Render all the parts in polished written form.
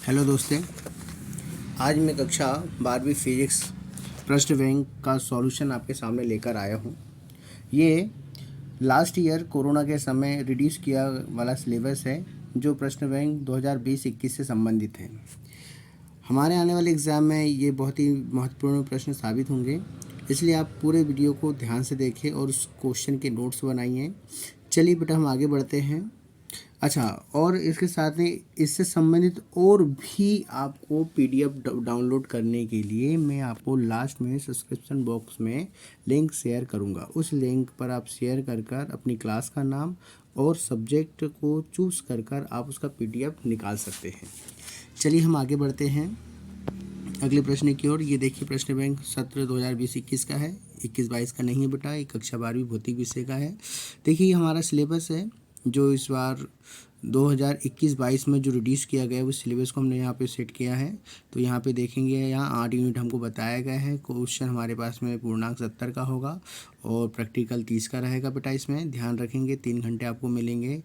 Hello दोस्तों, आज मैं कक्षा 12वीं फिजिक्स प्रश्न बैंक का सॉल्यूशन आपके सामने लेकर आया हूँ। ये लास्ट ईयर कोरोना के समय रिड्यूस किया वाला सिलेबस है जो प्रश्न बैंक 2020-21 से संबंधित है। हमारे आने वाले एग्ज़ाम में ये बहुत ही महत्वपूर्ण प्रश्न साबित होंगे, इसलिए आप पूरे वीडियो को ध्यान से देखें और उस क्वेश्चन के नोट्स बनाइए। चलिए बेटा, हम आगे बढ़ते हैं। अच्छा, और इसके साथ ही इससे संबंधित और भी आपको पीडीएफ डाउनलोड करने के लिए मैं आपको लास्ट में सब्सक्रिप्शन बॉक्स में लिंक शेयर करूंगा। उस लिंक पर आप शेयर कर अपनी क्लास का नाम और सब्जेक्ट को चूज़ कर आप उसका पीडीएफ निकाल सकते हैं। चलिए हम आगे बढ़ते हैं अगले प्रश्न की ओर। ये देखिए, प्रश्न बैंक सत्र 2020-21 का है, 21-22 का नहीं है बेटा। ये कक्षा 12वीं भौतिक विषय का है। देखिए, हमारा सिलेबस है जो इस बार 2021-22 में जो रिड्यूस किया गया है वो सिलेबस को हमने यहाँ पे सेट किया है। तो यहाँ पे देखेंगे, यहाँ 8 यूनिट हमको बताया गया है। क्वेश्चन हमारे पास में पूर्णांक 70 का होगा और प्रैक्टिकल 30 का रहेगा बेटा। इसमें ध्यान रखेंगे 3 घंटे आपको मिलेंगे।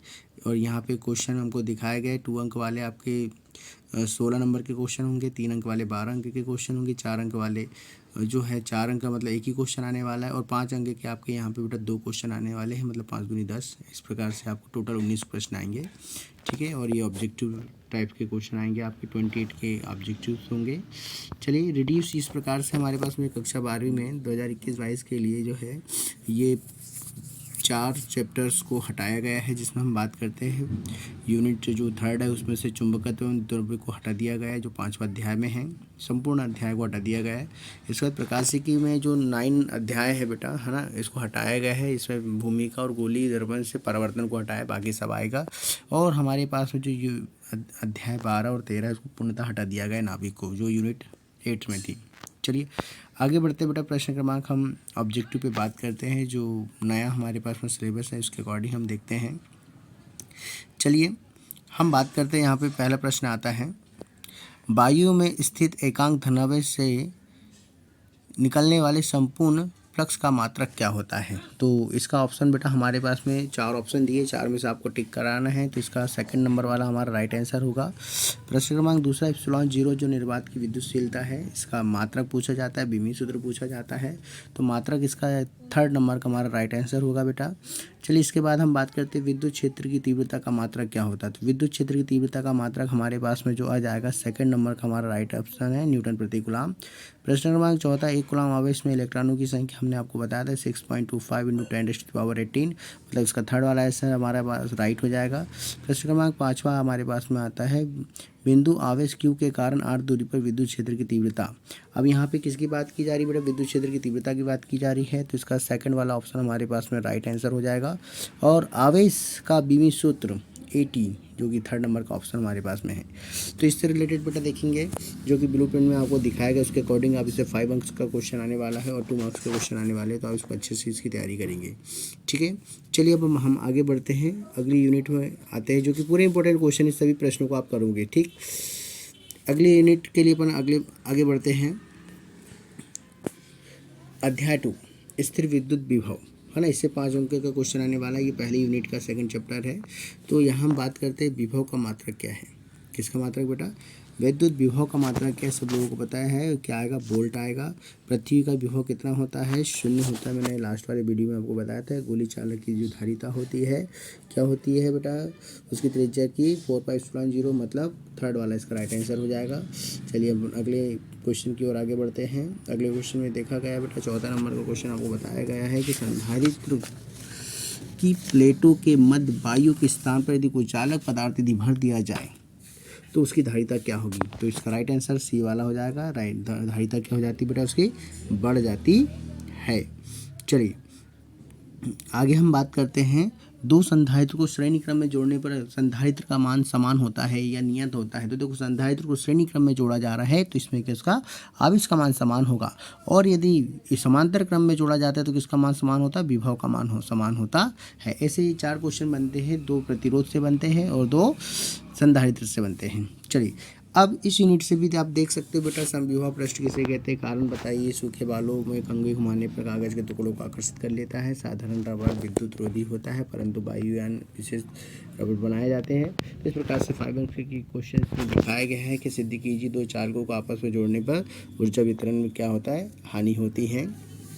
और यहाँ पे क्वेश्चन हमको दिखाए गए 2 अंक वाले आपके 16 नंबर के क्वेश्चन होंगे, 3 अंक वाले 12 अंक के क्वेश्चन होंगे, 4 अंक वाले जो है 4 अंक का मतलब एक ही क्वेश्चन आने वाला है, और 5 अंक के आपके यहाँ पे बेटा 2 क्वेश्चन आने वाले हैं, मतलब 5 दूनी 10। इस प्रकार से आपको टोटल 19 प्रश्न आएंगे, ठीक है। और ये ऑब्जेक्टिव टाइप के क्वेश्चन आएंगे आपके, 28 के ऑब्जेक्टिव्स होंगे। चलिए, रिड्यूस इस प्रकार से हमारे पास में कक्षा 12वीं में 2021-22 के लिए जो है ये 4 चैप्टर्स को हटाया गया है, जिसमें हम बात करते हैं यूनिट जो 3rd है उसमें से चुंबकत्व एवं द्रव्य को हटा दिया गया है, जो 5वां अध्याय में है। संपूर्ण अध्याय को हटा दिया गया है। इसके बाद प्रकाशिकी में जो 9 अध्याय है बेटा, है ना, इसको हटाया गया है। इसमें भूमिका और गोलीय दर्पण से परावर्तन को हटाया, बाकी सब आएगा। और हमारे पास में जो अध्याय 12 और 13 इसको पूर्णतः हटा दिया गया है, नाभिक को, जो यूनिट 8 में थी। चलिए आगे बढ़ते बेटा। प्रश्न क्रमांक हम ऑब्जेक्टिव पे बात करते हैं, जो नया हमारे पास में सिलेबस है उसके अकॉर्डिंग हम देखते हैं। चलिए हम बात करते हैं, यहाँ पे पहला प्रश्न आता है, वायु में स्थित एकांक धनावेश से निकलने वाले संपूर्ण फ्लक्स का मात्रक क्या होता है। तो इसका ऑप्शन बेटा हमारे पास में 4 ऑप्शन दिए, 4 में से आपको टिक कराना है। तो इसका सेकंड नंबर वाला हमारा राइट आंसर होगा। प्रश्न क्रमांक दूसरा, एप्सिलॉन 0 जो निर्वात की विद्युतशीलता है, इसका मात्रक पूछा जाता है, बीमी सूत्र पूछा जाता है। तो मात्रक इसका 3rd नंबर का हमारा राइट आंसर होगा बेटा। चलिए, इसके बाद हम बात करते हैं विद्युत क्षेत्र की तीव्रता का मात्रक क्या होता है। तो विद्युत क्षेत्र की तीव्रता का मात्रक हमारे पास में जो आ जाएगा, 2nd नंबर का हमारा राइट ऑप्शन है, न्यूटन प्रति कूलम। प्रश्न क्रमांक चौथा, 1 कूलम आवेश में इलेक्ट्रॉनों की संख्या हमने आपको बताया था 6.25 × 10⁻18, मतलब इसका 3rd वाला आंसर हमारे पास राइट हो जाएगा। प्रश्न क्रमांक 5वां हमारे पास में आता है, बिंदु आवेश Q के कारण r दूरी पर विद्युत क्षेत्र की तीव्रता। अब यहाँ पे किसकी बात की जा रही है बेटा, विद्युत क्षेत्र की तीव्रता की बात की जा रही है। तो इसका 2nd वाला ऑप्शन हमारे पास में राइट आंसर हो जाएगा। और आवेश का बीमी सूत्र AT, जो कि 3rd नंबर का ऑप्शन हमारे पास में है। तो इससे रिलेटेड बेटा देखेंगे, जो कि ब्लू प्रिंट में आपको दिखाया गया, उसके अकॉर्डिंग आप इसे 5 अंक का क्वेश्चन आने वाला है और 2 मार्क्स का क्वेश्चन आने वाले हैं। तो आप इसको अच्छे से इसकी तैयारी करेंगे, ठीक है। चलिए अब हम आगे बढ़ते हैं, अगली यूनिट में आते हैं, जो कि पूरे इंपॉर्टेंट क्वेश्चन, इस सभी प्रश्नों को आप करोगे, ठीक। अगली यूनिट के लिए अपन आगे बढ़ते हैं। अध्याय 2, स्थिर विद्युत विभव, है ना। इससे 5 अंक का क्वेश्चन आने वाला है। ये पहली यूनिट का 2nd चैप्टर है। तो यहाँ हम बात करते हैं विभव का मात्रक क्या है। किसका मात्रक बेटा, विद्युत विभव का मात्रक क्या है, सब लोगों को पता है, क्या आएगा, वोल्ट आएगा। पृथ्वी का विभव कितना होता है, 0 होता है। मैंने लास्ट वाले वीडियो में आपको बताया था। गोली चालक की जो धारिता होती है, क्या होती है बेटा, उसकी त्रिज्या की 4πε0, मतलब 3rd वाला इसका राइट आंसर हो जाएगा। चलिए अब अगले क्वेश्चन की ओर आगे बढ़ते हैं। अगले क्वेश्चन में देखा गया बेटा, 4था नंबर का क्वेश्चन आपको बताया गया है कि संधारित्र की प्लेटों के मध्य वायु के स्थान पर यदि कोई चालक पदार्थ यदि भर दिया जाए तो उसकी धारिता क्या होगी। तो इसका राइट आंसर C वाला हो जाएगा। धारिता क्या हो जाती है बेटा, उसकी बढ़ जाती है। चलिए आगे हम बात करते हैं, 2 संधारित्र को श्रेणी क्रम में जोड़ने पर संधारित्र का मान समान होता है या नियत होता है। तो देखो, संधारित्र को श्रेणी क्रम में जोड़ा जा रहा है तो इसमें किसका आवेश का मान समान होगा। और यदि समांतर क्रम में जोड़ा जाता है तो किसका मान समान होता है, विभव का मान समान होता है। ऐसे ही 4 क्वेश्चन बनते हैं, 2 प्रतिरोध से बनते हैं और 2 संधारित्र से बनते हैं। चलिए अब इस यूनिट से भी आप देख सकते हो बेटा समविभव पृष्ठ किसे कहते हैं, कारण बताइए। सूखे बालों में कंघी घुमाने पर कागज के टुकड़ों को आकर्षित कर लेता है। साधारण रबड़ विद्युत रोधी होता है, परंतु वायुयान विशेष रबड़ बनाए जाते हैं। तो इस प्रकार से फाइबर के क्वेश्चन में दिखाया गया है कि सिद्ध कीजिए दो चालकों को आपस में जोड़ने पर ऊर्जा वितरण में क्या होता है, हानि होती है।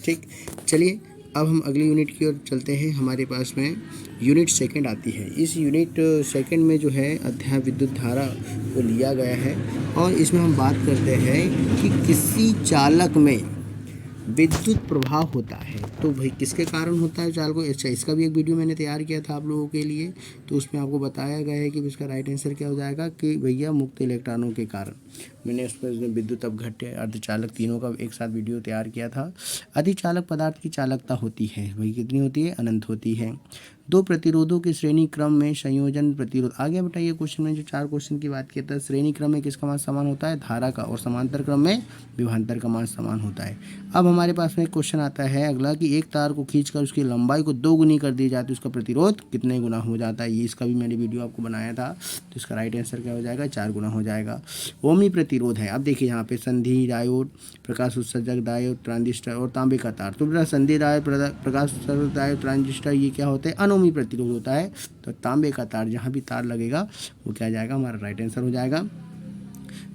ठीक, चलिए अब हम अगली यूनिट की ओर चलते हैं। हमारे पास में यूनिट सेकंड आती है। इस यूनिट सेकंड में जो है अध्याय विद्युत धारा को लिया गया है और इसमें हम बात करते हैं कि किसी चालक में विद्युत प्रभाव होता है तो भाई किसके कारण होता है चालक को। अच्छा, इसका भी एक वीडियो मैंने तैयार किया था आप लोगों के लिए, तो उसमें आपको बताया गया है कि इसका राइट आंसर क्या हो जाएगा कि भैया मुक्त इलेक्ट्रॉनों के कारण। मैंने उस पर विद्युत अपघट्य अर्धचालक तीनों का एक साथ वीडियो तैयार किया था। अधिचालक पदार्थ की चालकता होती है वही कितनी होती है, अनंत होती है। दो प्रतिरोधों के श्रेणी क्रम में संयोजन प्रतिरोध। आगे बताइए क्वेश्चन में जो 4 क्वेश्चन की बात किया था, श्रेणी क्रम में किसका मान समान होता है, धारा का, और समांतर क्रम में विभवांतर का मान समान होता है। अब हमारे पास में एक क्वेश्चन आता है अगला कि एक तार को खींचकर उसकी लंबाई को 2 गुनी कर दी जाती है, उसका प्रतिरोध कितने गुना हो जाता है। ये इसका भी मैंने वीडियो आपको बनाया था, तो इसका राइट आंसर क्या हो जाएगा, 4 गुना हो जाएगा। ओमनी प्रतिरोध है। अब देखिए यहाँ पे संधि डायोड, प्रकाश उत्सर्जक डायोड, ट्रांजिस्टर और तांबे का तार। तो बेटा संधि डायोड, प्रकाश उत्सर्जक डायोड, ट्रांजिस्टर ये क्या होते हैं, अनोमी प्रतिरोध होता है। तो तांबे का तार, जहाँ भी तार लगेगा वो क्या जाएगा, हमारा राइट आंसर हो जाएगा।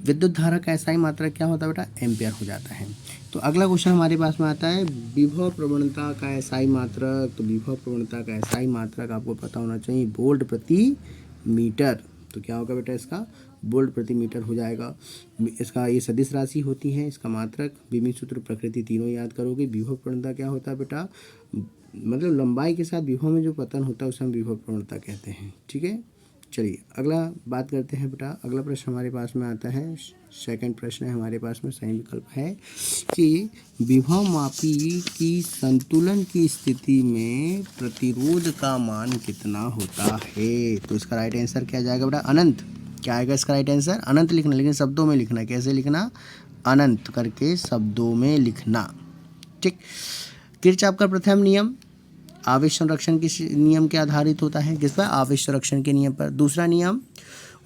विद्युत धारा का एसआई मात्रक क्या होता है बेटा, एम्पियर हो जाता है। तो अगला क्वेश्चन हमारे पास में आता है विभव प्रवणता का एसआई मात्रक। तो विभव प्रवणता का एसआई मात्रक आपको पता होना चाहिए, वोल्ट प्रति मीटर। तो क्या होगा बेटा, इसका वोल्ट प्रति मीटर हो जाएगा। इसका ये सदिश राशि होती है, इसका मात्रक, विमित सूत्र, प्रकृति तीनों याद करोगे। विभव प्रवणता क्या होता है बेटा, मतलब लंबाई के साथ विभव में जो पतन होता है उसे हम विभव प्रवणता कहते हैं। ठीक है, चलिए अगला बात करते हैं बेटा। अगला प्रश्न हमारे पास में आता है, सेकंड प्रश्न है हमारे पास में, सही विकल्प है कि विभव मापी की संतुलन की स्थिति में प्रतिरोध का मान कितना होता है। तो इसका राइट आंसर क्या जाएगा बेटा, अनंत। क्या आएगा इसका राइट आंसर, अनंत लिखना, लेकिन शब्दों में लिखना। कैसे लिखना, अनंत करके शब्दों में लिखना। ठीक, किरचॉफ का प्रथम नियम आवेश संरक्षण के नियम के आधारित होता है, किस पर, आवेश संरक्षण के नियम पर। दूसरा नियम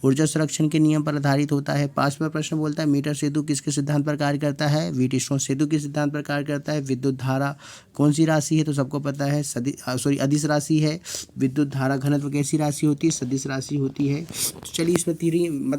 ऊर्जा संरक्षण के नियम पर आधारित होता है। 5वां प्रश्न बोलता है मीटर सेतु किसके सिद्धांत पर कार्य करता है, व्हीटस्टोन सेतु के सिद्धांत पर कार्य करता है। विद्युत धारा कौन सी राशि है, तो सबको पता है अदिश राशि है। विद्युत धारा घनत्व कैसी राशि होती है, सदिश राशि होती है। तो चलिए इसमें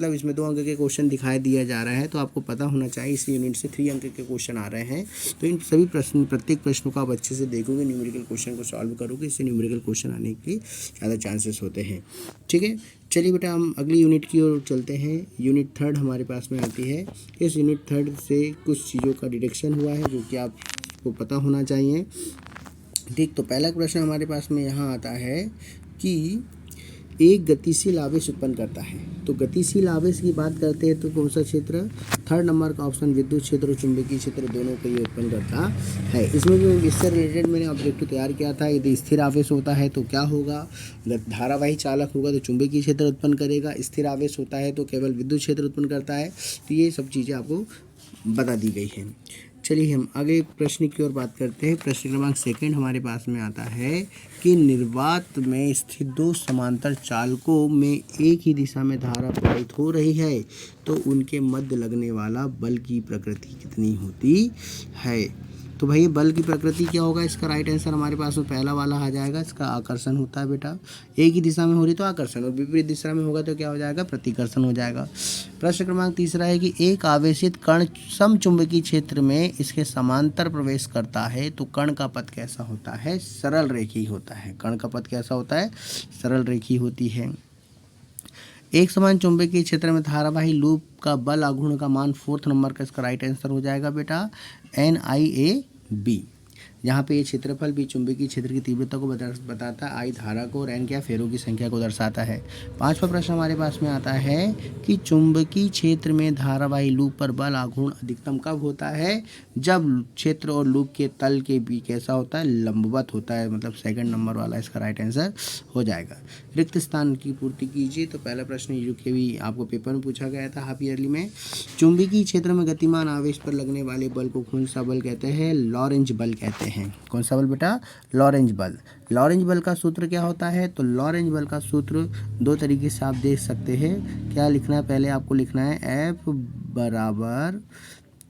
इसमें 2 अंक के क्वेश्चन दिखाई दिया जा रहा है, तो आपको पता होना चाहिए इस यूनिट से 3 अंक के क्वेश्चन आ रहे हैं। तो इन सभी प्रत्येक प्रश्नों को आप अच्छे से देखोगे, न्यूमेरिकल क्वेश्चन को सॉल्व करोगे, इससे न्यूमेरिकल क्वेश्चन आने के ज़्यादा चांसेस होते हैं। ठीक है, चलिए बेटा हम अगली यूनिट की ओर चलते हैं। यूनिट थर्ड हमारे पास में आती है। इस यूनिट थर्ड से कुछ चीज़ों का डिडक्शन हुआ है जो कि आपको पता होना चाहिए। ठीक, तो पहला प्रश्न हमारे पास में यहाँ आता है कि एक गतिशील आवेश उत्पन्न करता है। तो गतिशील आवेश की बात करते हैं तो कौन सा क्षेत्र, 3rd नंबर का ऑप्शन, विद्युत क्षेत्र और चुंबकीय क्षेत्र दोनों को ये उत्पन्न करता है। इसमें जो इससे रिलेटेड मैंने ऑब्जेक्टिव तैयार किया था, यदि स्थिर आवेश होता है तो क्या होगा, धारावाही चालक होगा तो चुंबकीय क्षेत्र उत्पन्न करेगा, स्थिर आवेश होता है तो केवल विद्युत क्षेत्र उत्पन्न करता है। तो ये सब चीज़ें आपको बता दी गई हैं। चलिए हम आगे प्रश्न की ओर बात करते हैं। प्रश्न क्रमांक 2 हमारे पास में आता है कि निर्वात में स्थित 2 समांतर चालकों में एक ही दिशा में धारा प्रवाहित हो रही है, तो उनके मध्य लगने वाला बल की प्रकृति कितनी होती है। तो भाई बल की प्रकृति क्या होगा, इसका राइट आंसर हमारे पास में पहला वाला आ जाएगा, इसका आकर्षण होता है बेटा। एक ही दिशा में हो रही तो आकर्षण, और विपरीत दिशा में होगा तो क्या हो जाएगा, प्रतिकर्षण हो जाएगा। प्रश्न क्रमांक 3 है कि एक आवेशित कण समचुंबकीय क्षेत्र में इसके समांतर प्रवेश करता है, तो कण का पथ कैसा होता है, सरल रेखीय होता है। कण का पथ कैसा होता है, सरल रेखीय होती है। एक समान चुंबकीय क्षेत्र में धारावाही लूप का बल आघूर्ण का मान 4th नंबर का इसका राइट आंसर हो जाएगा बेटा NIAB। यहाँ पे ये क्षेत्रफल भी चुंबकीय क्षेत्र की तीव्रता को बताता है, आई धारा को और N क्या फेरों की संख्या को दर्शाता है। 5वां प्रश्न हमारे पास में आता है कि चुंबकीय क्षेत्र में धारावाही लूप पर बल आघूर्ण अधिकतम कब होता है, जब क्षेत्र और लूप के तल के बीच कैसा होता है, लंबवत होता है, मतलब 2nd नंबर वाला इसका राइट आंसर हो जाएगा। रिक्त स्थान की पूर्ति कीजिए। तो पहला प्रश्न जो कि भी आपको पेपर में पूछा गया था हाफ ईयरली में, चुंबकीय क्षेत्र में गतिमान आवेश पर लगने वाले बल को कौन सा बल कहते हैं, लॉरेंज बल कहते हैं। हैं। कौन सा बल बेटा? लॉरेंज बल। लॉरेंज बल का सूत्र क्या होता है? तो लॉरेंज बल का सूत्र दो तरीके से आप देख सकते हैं। क्या लिखना है? पहले आपको लिखना है F बराबर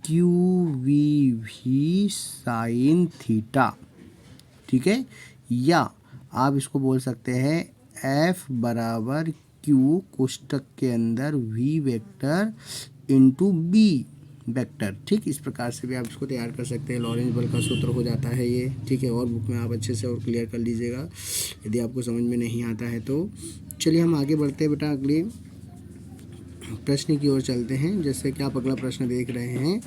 क्यू वी भी साइन थीटा, ठीक है, या आप इसको बोल सकते हैं F बराबर क्यू कोष्टक के अंदर V vector into B vector. ठीक, इस प्रकार से भी आप इसको तैयार कर सकते हैं। लॉरेंज बल का सूत्र हो जाता है ये, ठीक है। और बुक में आप अच्छे से और क्लियर कर लीजिएगा यदि आपको समझ में नहीं आता है तो। चलिए हम आगे बढ़ते हैं बेटा, अगले प्रश्न की ओर चलते हैं। जैसे कि आप अगला प्रश्न देख रहे हैं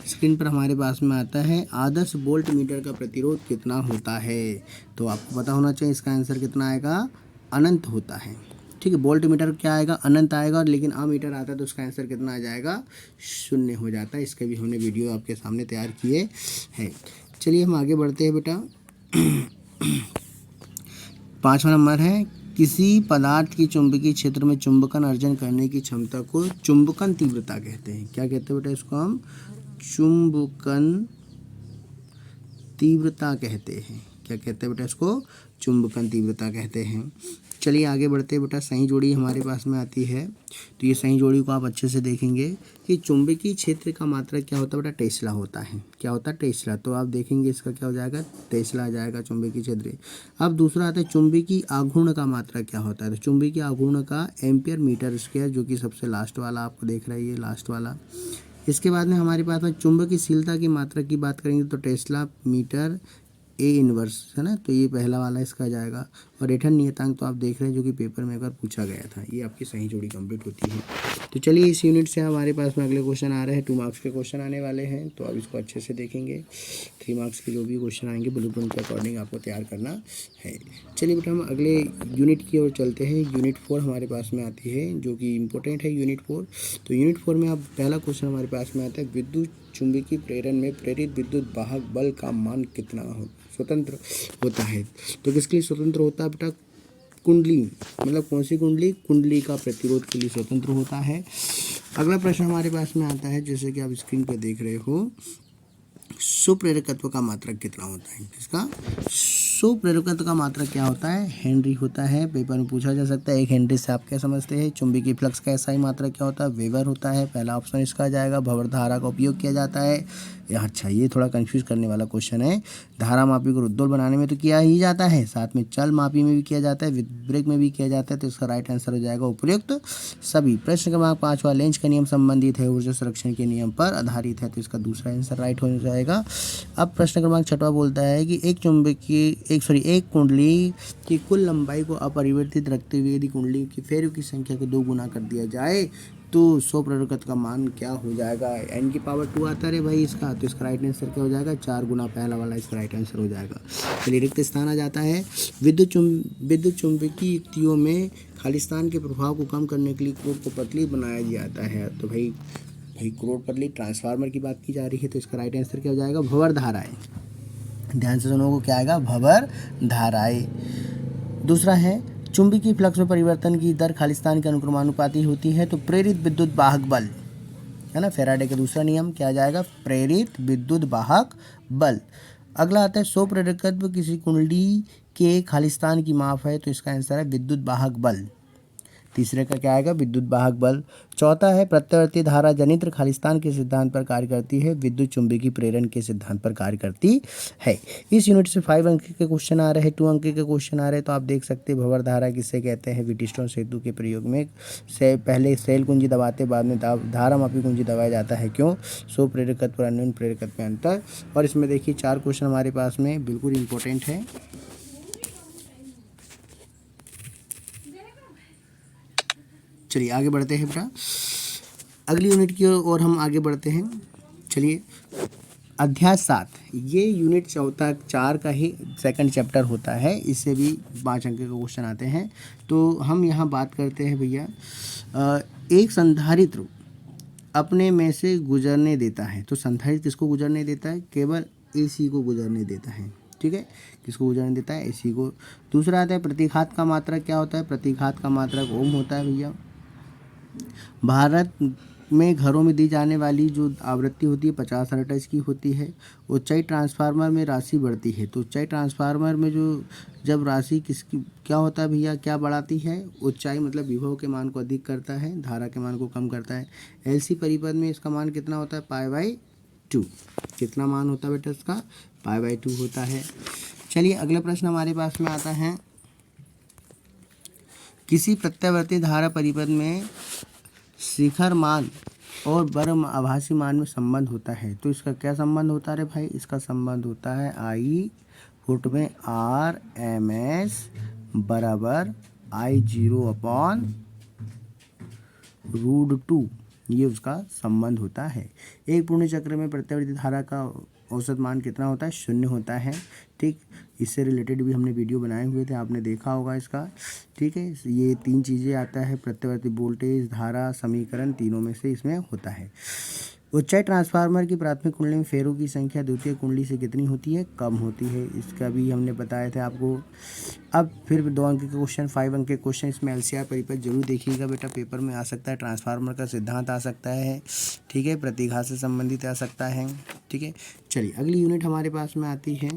स्क्रीन पर हमारे पास में आता है, आदर्श वोल्ट मीटर का प्रतिरोध कितना होता है? तो आपको पता होना चाहिए इसका आंसर कितना आएगा? अनंत होता है, ठीक है। वोल्ट मीटर क्या आएगा? अनंत आएगा। लेकिन अमीटर आता है तो उसका आंसर कितना आ जाएगा? 0 हो जाता है। इसके भी हमने वीडियो आपके सामने तैयार किए हैं। चलिए हम आगे बढ़ते हैं बेटा। 5वां नंबर है, किसी पदार्थ की चुंबकीय क्षेत्र में चुंबकन अर्जन करने की क्षमता को चुंबकन तीव्रता कहते हैं। क्या कहते हैं बेटा? इसको हम चुंबकन तीव्रता कहते हैं। क्या कहते हैं बेटा? इसको चुंबकन तीव्रता कहते हैं। चलिए आगे बढ़ते हैं बेटा। सही जोड़ी हमारे पास में आती है, तो ये सही जोड़ी को आप अच्छे से देखेंगे कि चुंबकीय क्षेत्र का मात्रक क्या होता है बेटा? टेस्ला होता है। क्या होता है? टेस्ला। तो आप देखेंगे इसका क्या हो जाएगा? टेस्ला आ जाएगा चुंबकीय क्षेत्र। अब दूसरा आता है चुंबकीय आघूर्ण का मात्रक क्या होता है? तो चुंबकीय आघूर्ण का एम्पियर मीटर स्क्वायर, जो कि सबसे लास्ट वाला आपको देख रहा है, ये लास्ट वाला। इसके बाद में हमारे पास में चुंबकीयशीलता की मात्रा की बात करेंगे तो टेस्ला मीटर ए इनवर्स है ना, तो ये पहला वाला इसका जाएगा। और रेठन नियतांक तो आप देख रहे हैं जो कि पेपर में एक बार पूछा गया था। ये आपकी सही जोड़ी कंप्लीट होती है। तो चलिए इस यूनिट से हमारे पास में अगले क्वेश्चन आ रहे हैं। 2 मार्क्स के क्वेश्चन आने वाले हैं, तो आप इसको अच्छे से देखेंगे। 3 मार्क्स के जो भी क्वेश्चन आएंगे ब्लूप्रिंट के अकॉर्डिंग आपको तैयार करना है। चलिए बेटा हम अगले यूनिट की ओर चलते हैं। यूनिट 4 हमारे पास में आती है, जो कि इंपॉर्टेंट है यूनिट 4। तो यूनिट 4 में आप पहला क्वेश्चन हमारे पास में आता है, विद्युत चुंबकीय प्रेरण में प्रेरित विद्युत वाहक बल का मान कितना स्वतंत्र होता है? तो किसके लिए स्वतंत्र होता है बेटा? कुंडली, मतलब कौन सी कुंडली? कुंडली का प्रतिरोध के लिए स्वतंत्र होता है। अगला प्रश्न हमारे पास में आता है, जैसे कि आप स्क्रीन पर देख रहे हो, सुप्रेरकत्व का मात्रक कितना होता है? किसका? सुप्रेरकत्व का मात्रक क्या होता है? हेनरी होता है। पेपर में पूछा जा सकता है 1 हेनरी से आप क्या समझते हैं? चुंबकीय फ्लक्स का एसआई मात्रक क्या होता है? वेबर होता है। पहला ऑप्शन इसका आ जाएगा। भंवर धारा का उपयोग किया जाता है। अच्छा, ये थोड़ा कंफ्यूज करने वाला क्वेश्चन है। धारा मापी को रुद्धौल बनाने में तो किया ही जाता है, साथ में चल मापी में भी किया जाता है, विब्रेक में भी किया जाता है। तो इसका राइट आंसर हो जाएगा उपयुक्त सभी। प्रश्न क्रमांक 5वां, लेंज का नियम संबंधित है ऊर्जा संरक्षण के नियम पर आधारित है, तो इसका दूसरा आंसर राइट हो जाएगा। अब प्रश्न क्रमांक 6वां बोलता है कि एक कुंडली की कुल लंबाई को अपरिवर्तित रखते हुए यदि कुंडली की फेरों की संख्या को 2 गुना कर दिया जाए तो स्वप्रेरकत्व का मान क्या हो जाएगा? n की पावर 2 आता है भाई इसका, तो इसका राइट आंसर क्या हो जाएगा? 4 गुना पहला वाला इसका राइट आंसर हो जाएगा। चलिए रिक्त स्थान आ जाता है। विद्युत चुंबकीय युक्तियों में खाली स्थान के प्रभाव को कम करने के लिए क्रोड को पतली बनाया जाता है। तो भाई क्रोड पतली ट्रांसफार्मर की बात की जा रही है, तो इसका राइट आंसर क्या हो जाएगा? भंवर धाराएं। ध्यान से सुनो, को क्या आएगा? भंवर धाराएं। दूसरा है चुंबकीय फ्लक्स में परिवर्तन की दर खालिस्तान के अनुक्रमानुपाती होती है, तो प्रेरित विद्युत वाहक बल है ना, फैराडे का दूसरा नियम क्या आ जाएगा? प्रेरित विद्युत वाहक बल। अगला आता है स्वप्रेरकत्व किसी कुंडली के खालिस्तान की माप है, तो इसका आंसर है विद्युत वाहक बल। तीसरे का क्या आएगा? विद्युत वाहक बल। चौथा है प्रत्यावर्ती धारा जनित्र खालिस्तान के सिद्धांत पर कार्य करती है, विद्युत चुंबकीय प्रेरण के सिद्धांत पर कार्य करती है। इस यूनिट से 5 अंक के क्वेश्चन आ रहे हैं, 2 अंक के क्वेश्चन आ रहे हैं। तो आप देख सकते हैं भंवर धारा किससे कहते हैं? व्हीटस्टोन सेतु के प्रयोग में से पहले सेल कुंजी दबाते बाद में धारा मापी कुंजी दबाया जाता है। क्यों? स्वप्रेरकत्व और अन्योन्य प्रेरकत्व में अंतर। और इसमें देखिए 4 क्वेश्चन हमारे पास में बिल्कुल इंपॉर्टेंट है। चलिए आगे बढ़ते हैं बेटा, अगली यूनिट की ओर हम आगे बढ़ते हैं। चलिए अध्याय 7, ये यूनिट 4 का ही सेकंड चैप्टर होता है, इससे भी 5 अंक के क्वेश्चन आते हैं। तो हम यहाँ बात करते हैं भैया, एक संधारित्र अपने में से गुजरने देता है। तो संधारित्र किसको गुजरने देता है? केवल AC को गुजरने देता है, ठीक है। किसको गुजरने देता है? AC को। दूसरा आता है प्रतीघात का मात्रक क्या होता है? प्रतीघात का मात्रक ओम होता है भैया। भारत में घरों में दी जाने वाली जो आवृत्ति होती है 50 हर्ट्ज की होती है। ऊंचाई ट्रांसफार्मर में राशि बढ़ती है, तो ऊंचाई ट्रांसफार्मर में जो जब राशि किसकी क्या होता है भैया, क्या बढ़ाती है? ऊंचाई मतलब विभव के मान को अधिक करता है, धारा के मान को कम करता है। एलसी परिपथ में इसका मान कितना होता है? π/2। कितना मान होता है बेटा इसका? π/2 होता है। चलिए अगला प्रश्न हमारे पास में आता है, किसी प्रत्यावर्ती धारा परिपथ में शिखर मान और बर्म आभासी मान में संबंध होता है, तो इसका क्या संबंध होता है रे भाई? इसका संबंध होता है I फुट में RMS बराबर I0/√2, ये उसका संबंध होता है। एक पूर्ण चक्र में प्रत्यावर्ती धारा का औसत मान कितना होता है? 0 होता है। ठीक, इससे रिलेटेड भी हमने वीडियो बनाए हुए थे, आपने देखा होगा इसका। ठीक है, ये 3 चीज़ें आता है, प्रत्यावर्ती वोल्टेज, धारा, समीकरण, तीनों में से इसमें होता है। ऊंचाई ट्रांसफार्मर की प्राथमिक कुंडली में फेरों की संख्या द्वितीय कुंडली से कितनी होती है? कम होती है। इसका भी हमने बताया था आपको। अब फिर 2 अंक के क्वेश्चन, 5 अंक के क्वेश्चन, इसमें एलसीआर परिपथ जरूर देखिएगा बेटा, पेपर में आ सकता है। ट्रांसफार्मर का सिद्धांत आ सकता है, ठीक है, प्रतिघात से संबंधित आ सकता है। ठीक है, चलिए अगली यूनिट हमारे पास में आती है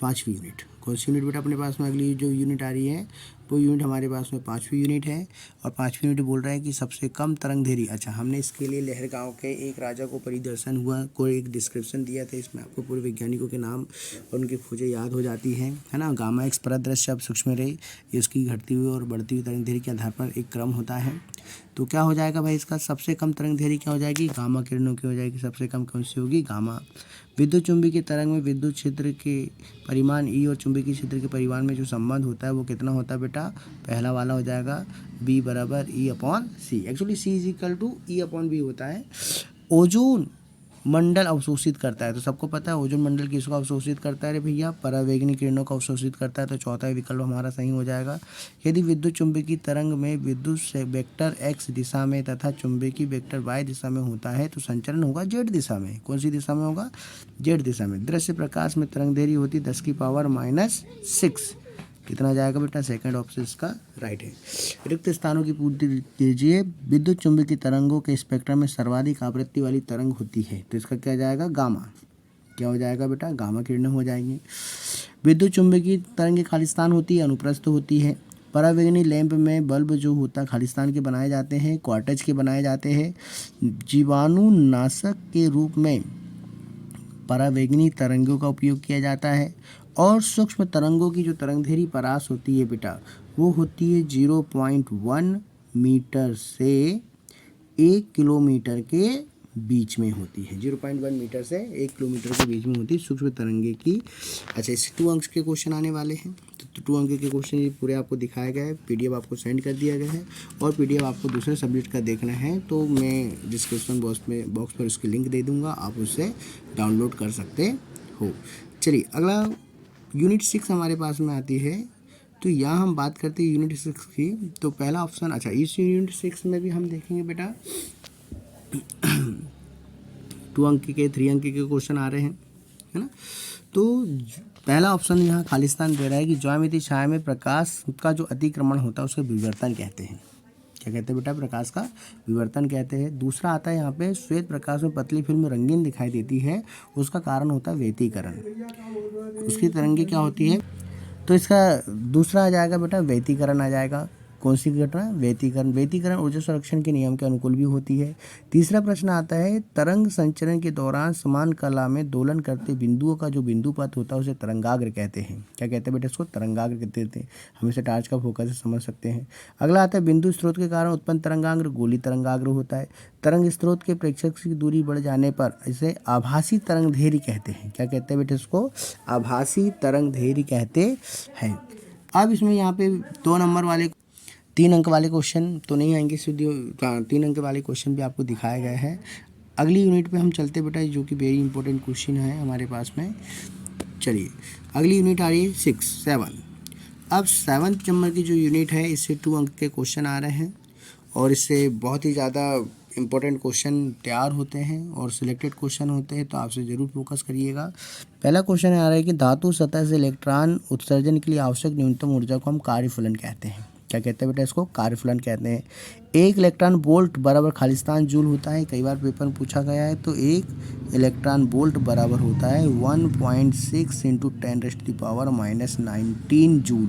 5वीं यूनिट। कौन सी यूनिट बेटा अपने पास में अगली जो यूनिट आ रही है वो यूनिट हमारे पास में 5वीं यूनिट है। और 5वीं यूनिट बोल रहा है कि सबसे कम तरंग दैर्घ्य। अच्छा, हमने इसके लिए लहर गांव के एक राजा को परिदर्शन हुआ को एक डिस्क्रिप्शन दिया था, इसमें आपको पूर्व वैज्ञानिकों के नाम और उनकी खोजें याद हो जाती हैं, है ना। गामा एक्स परदृश्य अब सूक्ष्म रे, ये उसकी घटती हुई और बढ़ती हुई तरंग दैर्घ्य के आधार पर एक क्रम होता है। तो क्या हो जाएगा भाई, इसका सबसे कम तरंग दैर्घ्य क्या हो जाएगी? गामा किरणों की हो जाएगी। सबसे कम कौन सी होगी? गामा। विद्युत चुंबकीय तरंग में विद्युत क्षेत्र के परिमाण ई और चुंबकीय क्षेत्र के परिमाण में जो संबंध होता है वो कितना होता है बेटा? पहला वाला हो जाएगा B बराबर E/C। एक्चुअली C = E/B होता है। ओजोन मंडल अवशोषित करता है, तो सबको पता है ओजोन मंडल किसको अवशोषित करता है रे भैया? परावैंगनी किरणों को अवशोषित करता है, तो चौथा विकल्प हमारा सही हो जाएगा। यदि विद्युत चुंबकीय तरंग में विद्युत से वेक्टर x दिशा में तथा चुंबकीय वेक्टर y दिशा में होता है तो संचरण होगा z दिशा में। कौन सी दिशा में होगा? z दिशा में। दृश्य प्रकाश में तरंग दैर्घ्य होती 10⁻⁻⁶। कितना जाएगा बेटा? सेकंड ऑप्शन इसका राइट है। रिक्त स्थानों की पूर्ति कीजिए। विद्युत चुंबकीय तरंगों के स्पेक्ट्रम में सर्वाधिक आवृत्ति वाली तरंग होती है, तो इसका क्या जाएगा? गामा। क्या हो जाएगा बेटा? गामा किरणें हो जाएंगी। विद्युत चुंबकीय तरंग खालिस्तान होती है, अनुप्रस्थ होती है। परावैंगनी लैंप में बल्ब जो होता है खालिस्तान के बनाए जाते हैं, क्वार्टज के बनाए जाते हैं। जीवाणुनाशक के रूप में परावैंगनी तरंगों का उपयोग किया जाता है। और सूक्ष्म तरंगों की जो तरंगदैर्घ्य परास होती है बेटा, वो होती है 0.1 मीटर से 1 किलोमीटर के बीच में होती है। 0.1 मीटर से 1 किलोमीटर के बीच में होती है सूक्ष्म तरंगे की। अच्छा, इससे 2 अंक के क्वेश्चन आने वाले हैं, तो 2 अंक के क्वेश्चन ये पूरे आपको दिखाया गया है, पीडीएफ आपको सेंड कर दिया गया है। और पीडीएफ आपको दूसरे सब्जेक्ट का देखना है तो मैं डिस्क्रिप्शन बॉक्स पर उसकी लिंक दे दूँगा, आप उससे डाउनलोड कर सकते हो। चलिए अगला यूनिट 6 हमारे पास में आती है, तो यहाँ हम बात करते हैं यूनिट 6 की। तो पहला ऑप्शन, अच्छा इस यूनिट 6 में भी हम देखेंगे बेटा 2 अंक के 3 अंक के क्वेश्चन आ रहे हैं, है ना। तो पहला ऑप्शन यहाँ खालिस्तान दे रहा है कि ज्यामितीय छाया में प्रकाश का जो अतिक्रमण होता है उसको विवर्तन कहते हैं। क्या कहते हैं बेटा? प्रकाश का विवर्तन कहते हैं। दूसरा आता है यहाँ पे श्वेत प्रकाश में पतली फिल्म रंगीन दिखाई देती है, उसका कारण होता है व्यतिकरण। उसकी तरंगे क्या होती है? तो इसका दूसरा आ जाएगा बेटा व्यतिकरण आ जाएगा। कौन सी घटना? व्यतिकरण। व्यतिकरण ऊर्जा संरक्षण के नियम के अनुकूल भी होती है। तीसरा प्रश्न आता है तरंग संचरण के दौरान समान कला में दोलन करते बिंदुओं का जो बिंदुपथ होता है उसे तरंगाग्र कहते हैं। क्या कहते हैं बेटा? इसको तरंगाग्र कहते हैं। हम इसे टार्च का फोकस से समझ सकते हैं। अगला आता है बिंदु स्रोत के कारण उत्पन्न तरंगाग्र गोली तरंगाग्र होता है। तरंग स्रोत के प्रेक्षक की दूरी बढ़ जाने पर इसे आभासी तरंग दैर्घ्य कहते हैं। क्या कहते हैं बेटा? इसको आभासी तरंग दैर्घ्य कहते हैं। अब इसमें यहाँ पे 2 नंबर वाले 3 अंक वाले क्वेश्चन तो नहीं आएंगे, सीधे 3 अंक वाले क्वेश्चन भी आपको दिखाया गया है। अगली यूनिट पे हम चलते बेटा, जो कि वेरी इंपॉर्टेंट क्वेश्चन है हमारे पास में। चलिए अगली यूनिट आ रही है 7। अब 7th नंबर की जो यूनिट है इससे 2 अंक के क्वेश्चन आ रहे हैं और इससे बहुत ही ज़्यादा इंपॉर्टेंट क्वेश्चन तैयार होते हैं और सिलेक्टेड क्वेश्चन होते हैं, तो आपसे ज़रूर फोकस करिएगा। पहला क्वेश्चन आ रहा है कि धातु सतह से इलेक्ट्रॉन उत्सर्जन के लिए आवश्यक न्यूनतम ऊर्जा को हम कार्यफलन कहते हैं। क्या कहते हैं बेटा, इसको कार्य फलन कहते हैं। एक इलेक्ट्रॉन वोल्ट बराबर खालिस्तान जूल होता है, कई बार पेपर में पूछा गया है। तो एक इलेक्ट्रॉन वोल्ट बराबर होता है 1.6 इंटू 10⁻⁻19 जूल,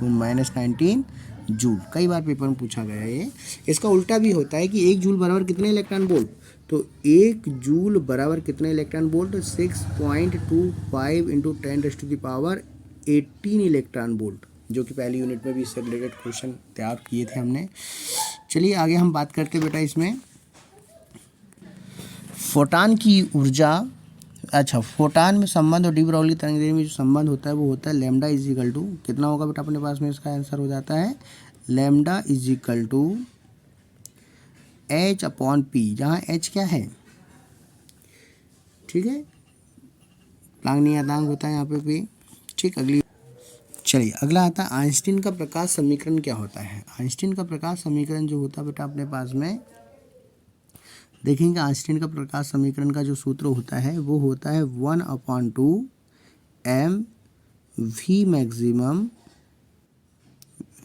-19 जूल, कई बार पेपर में पूछा गया है ये। इसका उल्टा भी होता है कि एक जूल बराबर कितने इलेक्ट्रॉन वोल्ट, तो एक जूल बराबर कितने electron volt, 6.25 into 10⁻18 electron volt, जो कि पहली यूनिट में भी इससे रिलेटेड क्वेश्चन तैयार किए थे हमने। चलिए आगे हम बात करते हैं बेटा इसमें फोटान की ऊर्जा। अच्छा, फोटान में संबंध और डी ब्रॉगली तरंग में जो संबंध होता है वो होता है लैम्डा इज इक्वल टू, कितना होगा बेटा अपने पास में, इसका आंसर हो जाता है lambda is equal to H/P, जहाँ H क्या है, ठीक है, प्लांक नियतांक होता है यहाँ पे P, ठीक। चलिए अगला आता है आइंस्टीन का प्रकाश समीकरण क्या होता है। आइंस्टीन का प्रकाश समीकरण जो होता है बेटा अपने पास में देखेंगे, आइंस्टीन का प्रकाश समीकरण का जो सूत्र होता है वो होता है 1/2 mv मैक्सिमम,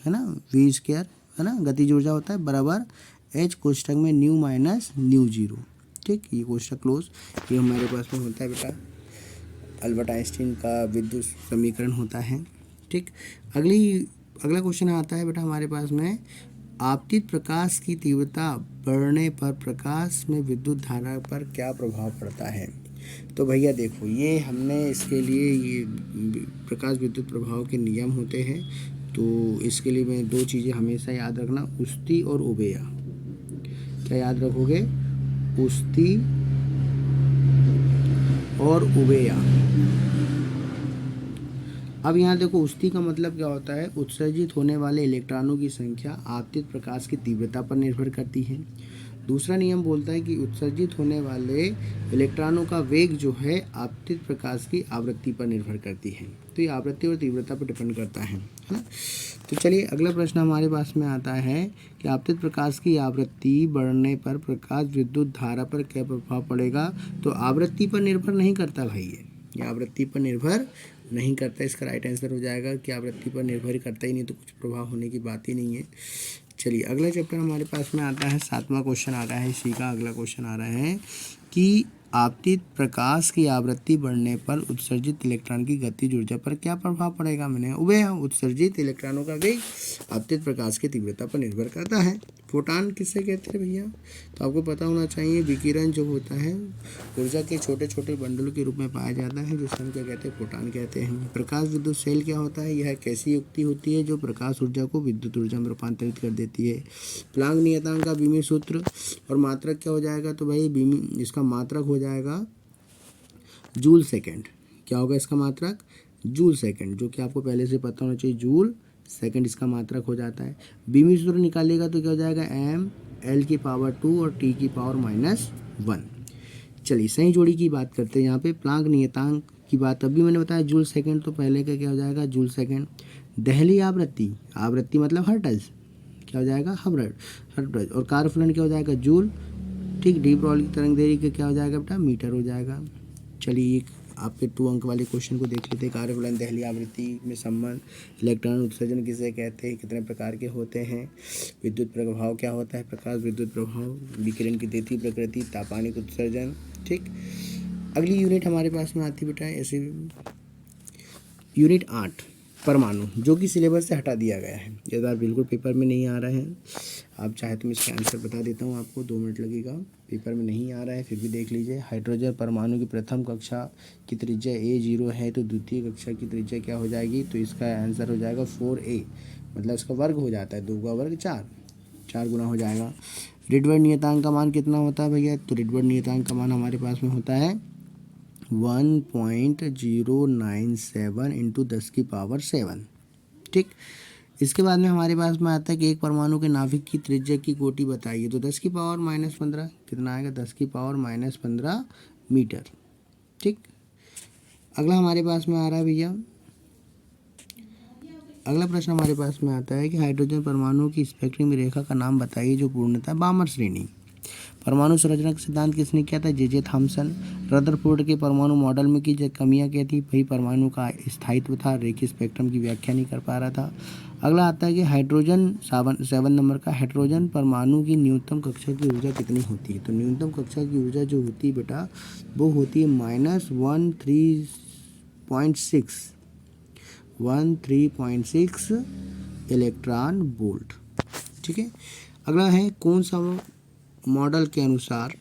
है ना, v स्क्वायर, है ना, गतिज ऊर्जा होता है, बराबर h कोष्ठक में न्यू माइनस न्यू जीरो, ठीक। ये कोष्ठक क्लोज, ये हमारे पास में होता है बेटा अल्बर्ट आइंस्टीन का विद्युत समीकरण होता है, ठीक। अगला क्वेश्चन आता है बेटा हमारे पास में, आपतित प्रकाश की तीव्रता बढ़ने पर प्रकाश में विद्युत धारा पर क्या प्रभाव पड़ता है। तो भैया देखो, ये हमने इसके लिए ये प्रकाश विद्युत प्रभाव के नियम होते हैं, तो इसके लिए मैं दो चीज़ें हमेशा याद रखना, उस्ती और उबेया। क्या याद रखोगे, उस्ती और उबेया। अब यहाँ देखो, उस्ती का मतलब क्या होता है, उत्सर्जित होने वाले इलेक्ट्रॉनों की संख्या आपतित प्रकाश की तीव्रता पर निर्भर करती है। दूसरा नियम बोलता है कि उत्सर्जित होने वाले इलेक्ट्रॉनों का वेग जो है आपतित प्रकाश की आवृत्ति पर निर्भर करती है। तो ये आवृत्ति और तीव्रता पर डिपेंड करता है ना। तो चलिए अगला प्रश्न हमारे पास में आता है कि आपतित प्रकाश की आवृत्ति बढ़ने पर प्रकाश विद्युत धारा पर क्या प्रभाव पड़ेगा। तो आवृत्ति पर निर्भर नहीं करता भाई, ये आवृत्ति पर निर्भर नहीं करता। इसका राइट आंसर हो जाएगा कि आवृत्ति पर निर्भर ही करता ही नहीं, तो कुछ प्रभाव होने की बात ही नहीं है। चलिए अगला चैप्टर हमारे पास में आता है, 7वां क्वेश्चन आ रहा है इसी का। अगला क्वेश्चन आ रहा है कि आपतित प्रकाश की आवृत्ति बढ़ने पर उत्सर्जित इलेक्ट्रॉन की गतिज ऊर्जा पर क्या प्रभाव पड़ेगा। मैंने उभय उत्सर्जित इलेक्ट्रॉनों का वेग आपतित प्रकाश की तीव्रता पर निर्भर करता है। फोटान किससे कहते हैं भैया, तो आपको पता होना चाहिए, विकिरण जो होता है ऊर्जा के छोटे छोटे बंडलों के रूप में पाया जाता है, जिसे हम क्या कहते हैं, फोटान कहते हैं। प्रकाश विद्युत सेल क्या होता है, यह एक ऐसी युक्ति होती है जो प्रकाश ऊर्जा को विद्युत ऊर्जा में रूपांतरित कर देती है। प्लांक नियतांक का बीमी सूत्र और मात्रक क्या हो जाएगा, तो भाई बीमी इसका मात्रक हो जाएगा जूल सेकेंड। क्या होगा इसका मात्रक, जूल सेकेंड, जो कि आपको पहले से पता होना चाहिए, जूल सेकंड इसका मात्रक हो जाता है। बीमी सूत्र निकालिएगा तो क्या हो जाएगा, m l की पावर 2 और t की पावर -1। चलिए सही जोड़ी की बात करते हैं। यहाँ पे प्लांक नियतांक की बात अभी मैंने बताया, जूल सेकंड, तो पहले का क्या हो जाएगा, जूल सेकंड। दहली आवृत्ति, आवृत्ति मतलब हर्ट्ज, क्या हो जाएगा, हर्ट्ज। और कार्यफलन क्या हो जाएगा, जूल, ठीक। डी ब्रॉगली तरंग दैर्ध्य का क्या हो जाएगा बेटा, मीटर हो जाएगा। चलिए आपके 2 अंक वाले क्वेश्चन को देख लेते हैं। कार्यफलन दहली आवृत्ति में संबंध, इलेक्ट्रॉन उत्सर्जन किसे कहते हैं, कितने प्रकार के होते हैं, विद्युत प्रभाव क्या होता है, प्रकाश विद्युत प्रभाव, विकिरण की देती प्रकृति, तापानिक उत्सर्जन, ठीक। अगली यूनिट हमारे पास में आती बेटा ऐसे, यूनिट 8 परमाणु, जो कि सिलेबस से हटा दिया गया है। ये बार बिल्कुल पेपर में नहीं आ रहा है। आप चाहे तो मैं इसका आंसर बता देता हूँ आपको, 2 मिनट लगेगा, पेपर में नहीं आ रहा है फिर भी देख लीजिए। हाइड्रोजन परमाणु की प्रथम कक्षा की त्रिज्या A0 है, तो द्वितीय कक्षा की त्रिज्या क्या हो जाएगी, तो इसका आंसर हो जाएगा 4a, मतलब इसका वर्ग हो जाता है, 2 का वर्ग 4 गुना हो जाएगा। रिडबर्ग नियतांक का मान कितना होता है भैया, तो रिडबर्ग नियतांक का मान हमारे पास में होता है 1.097 इंटू 10 की पावर 7, ठीक। इसके बाद में हमारे पास में आता है कि एक परमाणु के नाभिक की त्रिज्या की कोटि बताइए, तो 10 की पावर -15 कितना आएगा, 10 की पावर -15 मीटर, ठीक। अगला हमारे पास में आ रहा है भैया, अगला प्रश्न हमारे पास में आता है कि हाइड्रोजन परमाणु की स्पेक्ट्रम रेखा का नाम बताइए जो पूर्णतः बामर श्रेणी, परमाणु संरचना का सिद्धांत किसने किया था? J Thomson. रदरफोर्ड के परमाणु मॉडल में की कमियां क्या थी? भाई परमाणु का स्थायित्व था, रेखीय स्पेक्ट्रम की व्याख्या नहीं कर पा रहा था। अगला आता है कि हाइड्रोजन 7 नंबर का, हाइड्रोजन परमाणु की न्यूनतम कक्षा की ऊर्जा कितनी होती है? तो न्यूनतम कक्षा की ऊर्जा जो होती है बेटा वो होती है -13.6 इलेक्ट्रॉन वोल्ट। ठीक है। अगला है कौन सा मॉडल के अनुसार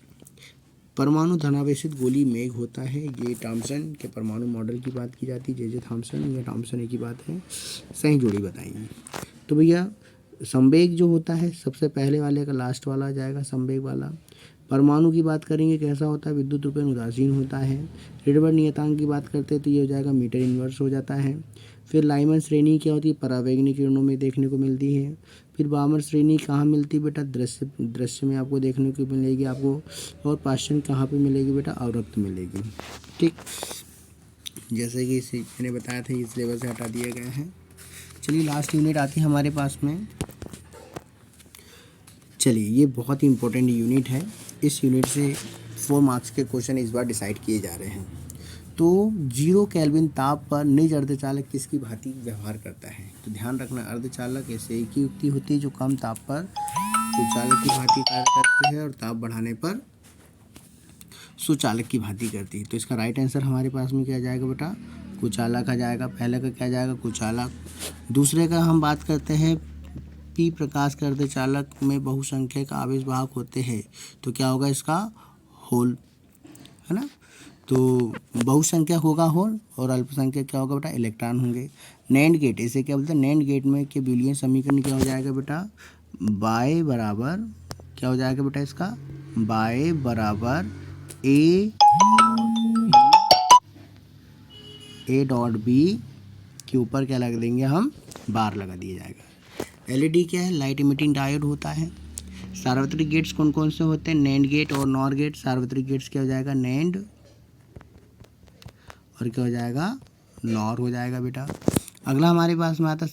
परमाणु धनावेशित गोली मेघ होता है? ये थॉमसन के परमाणु मॉडल की बात की जाती है, जे थॉमसन या थॉमसन एक ही बात है। सही जोड़ी बताइए। तो भैया संवेग जो होता है सबसे पहले वाले का लास्ट वाला आ जाएगा संवेग वाला। परमाणु की बात करेंगे कैसा होता है? विद्युत रूपेण उदासीन होता है। रिडबर्ग नियतांक की बात करते हैं तो ये हो जाएगा मीटर इन्वर्स हो जाता है। फिर लाइमन श्रेणी क्या होती है? परावैंगनिक किरणों में देखने को मिलती है। फिर बामर श्रेणी कहाँ मिलती है बेटा? दृश्य में आपको देखने को मिलेगी आपको। और पाषाण कहाँ पे मिलेगी बेटा? अवरक्त मिलेगी। ठीक, जैसे कि इसे मैंने बताया था इस लेवल से हटा दिए गए हैं। चलिए लास्ट यूनिट आती है हमारे पास में। चलिए ये बहुत ही इंपॉर्टेंट यूनिट है। इस यूनिट से 4 मार्क्स के क्वेश्चन इस बार डिसाइड किए जा रहे हैं। तो 0 केल्विन ताप पर निज अर्धचालक किसकी भांति व्यवहार करता है? तो ध्यान रखना अर्धचालक ऐसे एक ही युक्ति होती है जो कम ताप पर कुचालक की भांति कार्य करती है और ताप बढ़ाने पर सुचालक की भांति करती है। तो इसका राइट आंसर हमारे पास में क्या जाएगा बेटा? कुचालक आ जाएगा। पहले का क्या जाएगा? कुचालक। दूसरे का हम बात करते हैं पी प्रकाश के अर्धचालक में बहुसंख्यक आवेश वाहक होते हैं तो क्या होगा इसका? होल, है ना। तो बहुसंख्यक होगा होल और अल्पसंख्यक क्या होगा बेटा? इलेक्ट्रॉन होंगे। नैंड गेट, इसे क्या बोलते हैं? नैंड गेट में के बुलियन समीकरण क्या हो जाएगा बेटा? बाय बराबर क्या हो जाएगा बेटा इसका? बाय बराबर ए डॉट बी के ऊपर क्या लगा देंगे हम? बार लगा दिया जाएगा। एलईडी क्या है? लाइट इमिटिंग डायोड होता है। सार्वत्रिक गेट्स कौन कौन से होते हैं? नैंड गेट और नॉर गेट। सार्वत्रिक गेट्स क्या हो जाएगा? नैंड और क्या हो जाएगा? नॉर हो जाएगा बेटा। अगला हमारे पास में आता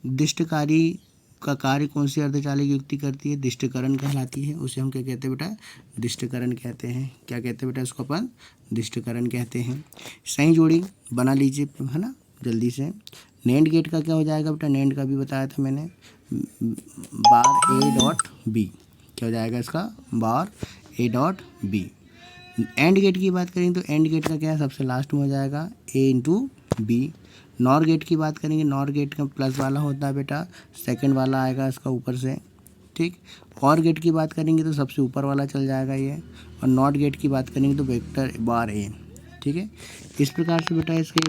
दिष्टकारी का कार्य कौन सी अर्धचालक युक्ति करती है? दिष्टकरण कहलाती है। उसे हम क्या कहते हैं बेटा? दिष्टकरण कहते हैं। क्या कहते हैं बेटा? उसको अपन दिष्टकरण कहते हैं। सही जोड़ी बना लीजिए, है ना, जल्दी से। नैंड गेट का क्या हो जाएगा बेटा? नैंड का भी बताया था मैंने, बार ए डॉट बी। क्या हो जाएगा इसका? Bar A dot B. And gate की बात करेंगे तो एंड गेट का क्या है? सबसे लास्ट में हो जाएगा ए इंटू बी। नॉर गेट की बात करेंगे, नॉर गेट का प्लस वाला होता है बेटा, सेकंड वाला आएगा इसका ऊपर से। ठीक। और गेट की बात करेंगे तो सबसे ऊपर वाला चल जाएगा ये। और नॉट गेट की बात करेंगे तो वेक्टर बार ए। ठीक है। इस प्रकार से बेटा इसके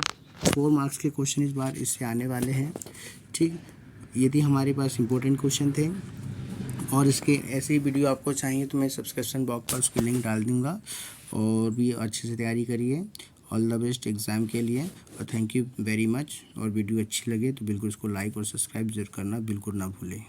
4 मार्क्स के क्वेश्चन इस बार इससे आने वाले हैं। ठीक, यदि हमारे पास इंपॉर्टेंट क्वेश्चन थे और इसके ऐसे ही वीडियो आपको चाहिए तो मैं सब्सक्रिप्शन बॉक्स पर उसकी लिंक डाल दूँगा। और भी अच्छे से तैयारी करिए। ऑल द बेस्ट एग्ज़ाम के लिए और थैंक यू वेरी मच। और वीडियो अच्छी लगे तो बिल्कुल इसको लाइक और सब्सक्राइब जरूर करना बिल्कुल ना भूलें।